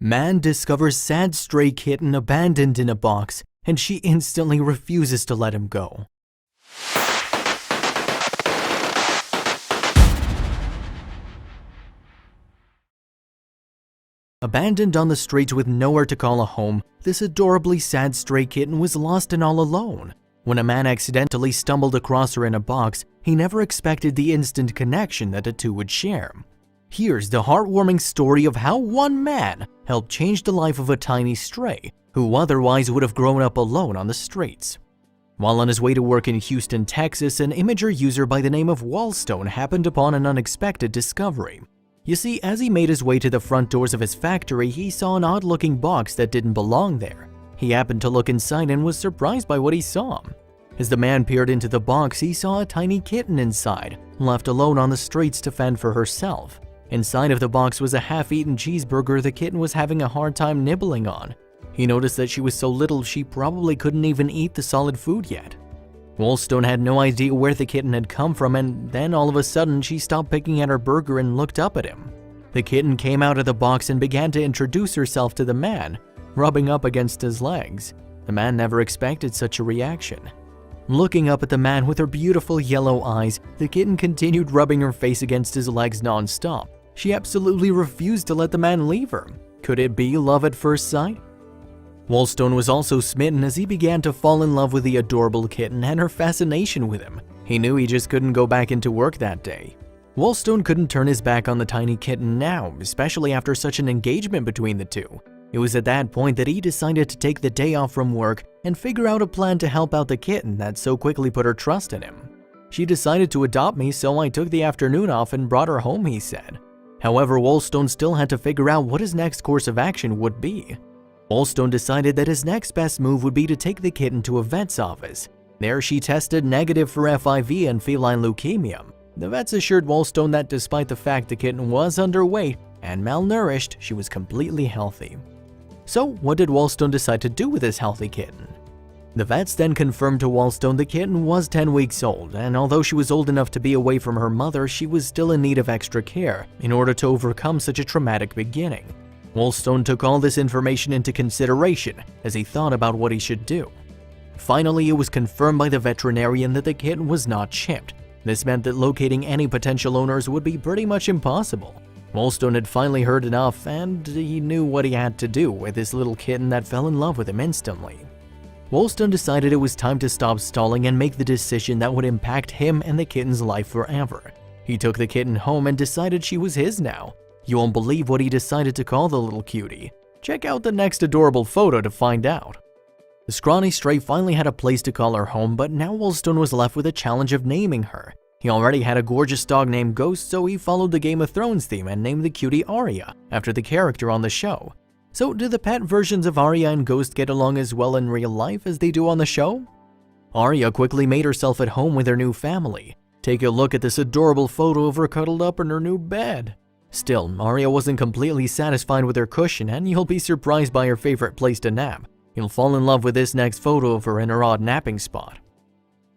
Man discovers sad stray kitten abandoned in a box, and she instantly refuses to let him go. Abandoned on the streets with nowhere to call a home, this adorably sad stray kitten was lost and all alone. When a man accidentally stumbled across her in a box, he never expected the instant connection that the two would share. Here's the heartwarming story of how one man helped change the life of a tiny stray who otherwise would have grown up alone on the streets. While on his way to work in Houston, Texas, an Imager user by the name of Wallstone happened upon an unexpected discovery. You see, as he made his way to the front doors of his factory, he saw an odd-looking box that didn't belong there. He happened to look inside and was surprised by what he saw. As the man peered into the box, he saw a tiny kitten inside, left alone on the streets to fend for herself. Inside of the box was a half-eaten cheeseburger the kitten was having a hard time nibbling on. He noticed that she was so little she probably couldn't even eat the solid food yet. Wallstone had no idea where the kitten had come from, and then all of a sudden she stopped picking at her burger and looked up at him. The kitten came out of the box and began to introduce herself to the man, rubbing up against his legs. The man never expected such a reaction. Looking up at the man with her beautiful yellow eyes, the kitten continued rubbing her face against his legs non-stop. She absolutely refused to let the man leave her. Could it be love at first sight? Wallstone was also smitten as he began to fall in love with the adorable kitten and her fascination with him. He knew he just couldn't go back into work that day. Wallstone couldn't turn his back on the tiny kitten now, especially after such an engagement between the two. It was at that point that he decided to take the day off from work and figure out a plan to help out the kitten that so quickly put her trust in him. She decided to adopt me, so I took the afternoon off and brought her home, he said. However, Wallstone still had to figure out what his next course of action would be. Wallstone decided that his next best move would be to take the kitten to a vet's office. There she tested negative for FIV and feline leukemia. The vets assured Wallstone that despite the fact the kitten was underweight and malnourished, she was completely healthy. So what did Wallstone decide to do with this healthy kitten? The vets then confirmed to Wallstone the kitten was 10 weeks old, and although she was old enough to be away from her mother, she was still in need of extra care in order to overcome such a traumatic beginning. Wallstone took all this information into consideration as he thought about what he should do. Finally, it was confirmed by the veterinarian that the kitten was not chipped. This meant that locating any potential owners would be pretty much impossible. Wallstone had finally heard enough, and he knew what he had to do with this little kitten that fell in love with him instantly. Wallstone decided it was time to stop stalling and make the decision that would impact him and the kitten's life forever. He took the kitten home and decided she was his now. You won't believe what he decided to call the little cutie. Check out the next adorable photo to find out. The scrawny stray finally had a place to call her home, but now Wallstone was left with a challenge of naming her. He already had a gorgeous dog named Ghost, so he followed the Game of Thrones theme and named the cutie Arya, after the character on the show. So do the pet versions of Arya and Ghost get along as well in real life as they do on the show? Arya quickly made herself at home with her new family. Take a look at this adorable photo of her cuddled up in her new bed. Still, Arya wasn't completely satisfied with her cushion, and you'll be surprised by her favorite place to nap. You'll fall in love with this next photo of her in her odd napping spot.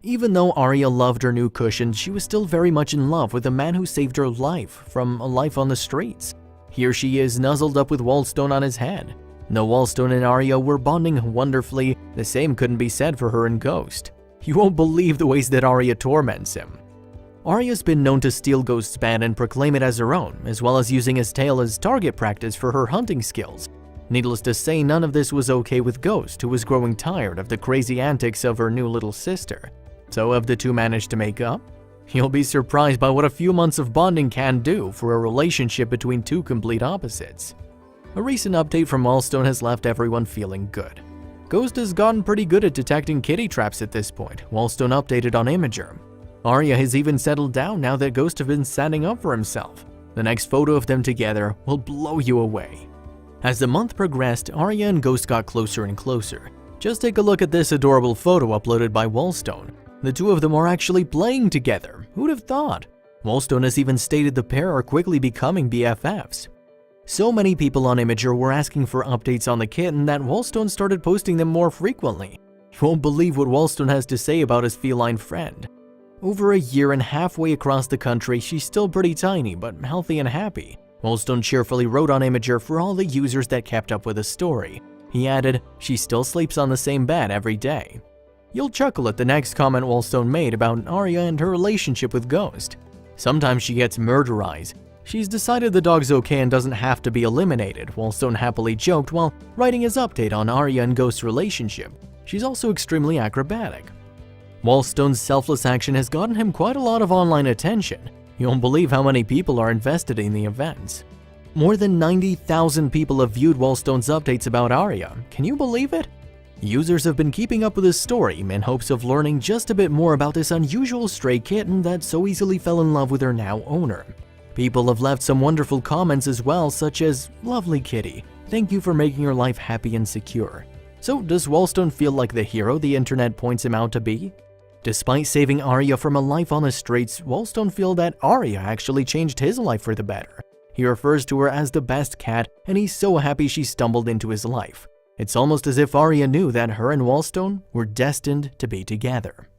Even though Arya loved her new cushion, she was still very much in love with the man who saved her life from a life on the streets. Here she is, nuzzled up with Wallstone on his head. Though Wallstone and Arya were bonding wonderfully, the same couldn't be said for her and Ghost. You won't believe the ways that Arya torments him. Arya's been known to steal Ghost's bed and proclaim it as her own, as well as using his tail as target practice for her hunting skills. Needless to say, none of this was okay with Ghost, who was growing tired of the crazy antics of her new little sister. So have the two managed to make up? You'll be surprised by what a few months of bonding can do for a relationship between two complete opposites. A recent update from Wallstone has left everyone feeling good. Ghost has gotten pretty good at detecting kitty traps at this point, Wallstone updated on Imager. Arya has even settled down now that Ghost has been standing up for himself. The next photo of them together will blow you away. As the month progressed, Arya and Ghost got closer and closer. Just take a look at this adorable photo uploaded by Wallstone. The two of them are actually playing together. Who'd have thought? Wallstone has even stated the pair are quickly becoming BFFs. So many people on Imager were asking for updates on the kitten that Wallstone started posting them more frequently. You won't believe what Wallstone has to say about his feline friend. Over a year and halfway across the country, she's still pretty tiny but healthy and happy. Wellstone cheerfully wrote on Imager for all the users that kept up with the story. He added, "She still sleeps on the same bed every day." You'll chuckle at the next comment Wellstone made about Arya and her relationship with Ghost. Sometimes she gets murder eyes. She's decided the dog's okay and doesn't have to be eliminated, Wellstone happily joked while writing his update on Arya and Ghost's relationship. She's also extremely acrobatic. Wellstone's selfless action has gotten him quite a lot of online attention. You won't believe how many people are invested in the events. More than 90,000 people have viewed Wellstone's updates about Arya. Can you believe it? Users have been keeping up with this story in hopes of learning just a bit more about this unusual stray kitten that so easily fell in love with her now owner. People have left some wonderful comments as well, such as, "Lovely kitty, thank you for making your life happy and secure." So does Wellstone feel like the hero the internet points him out to be? Despite saving Arya from a life on the streets, Wellstone feels that Arya actually changed his life for the better. He refers to her as the best cat, and he's so happy she stumbled into his life. It's almost as if Arya knew that her and Wellstone were destined to be together.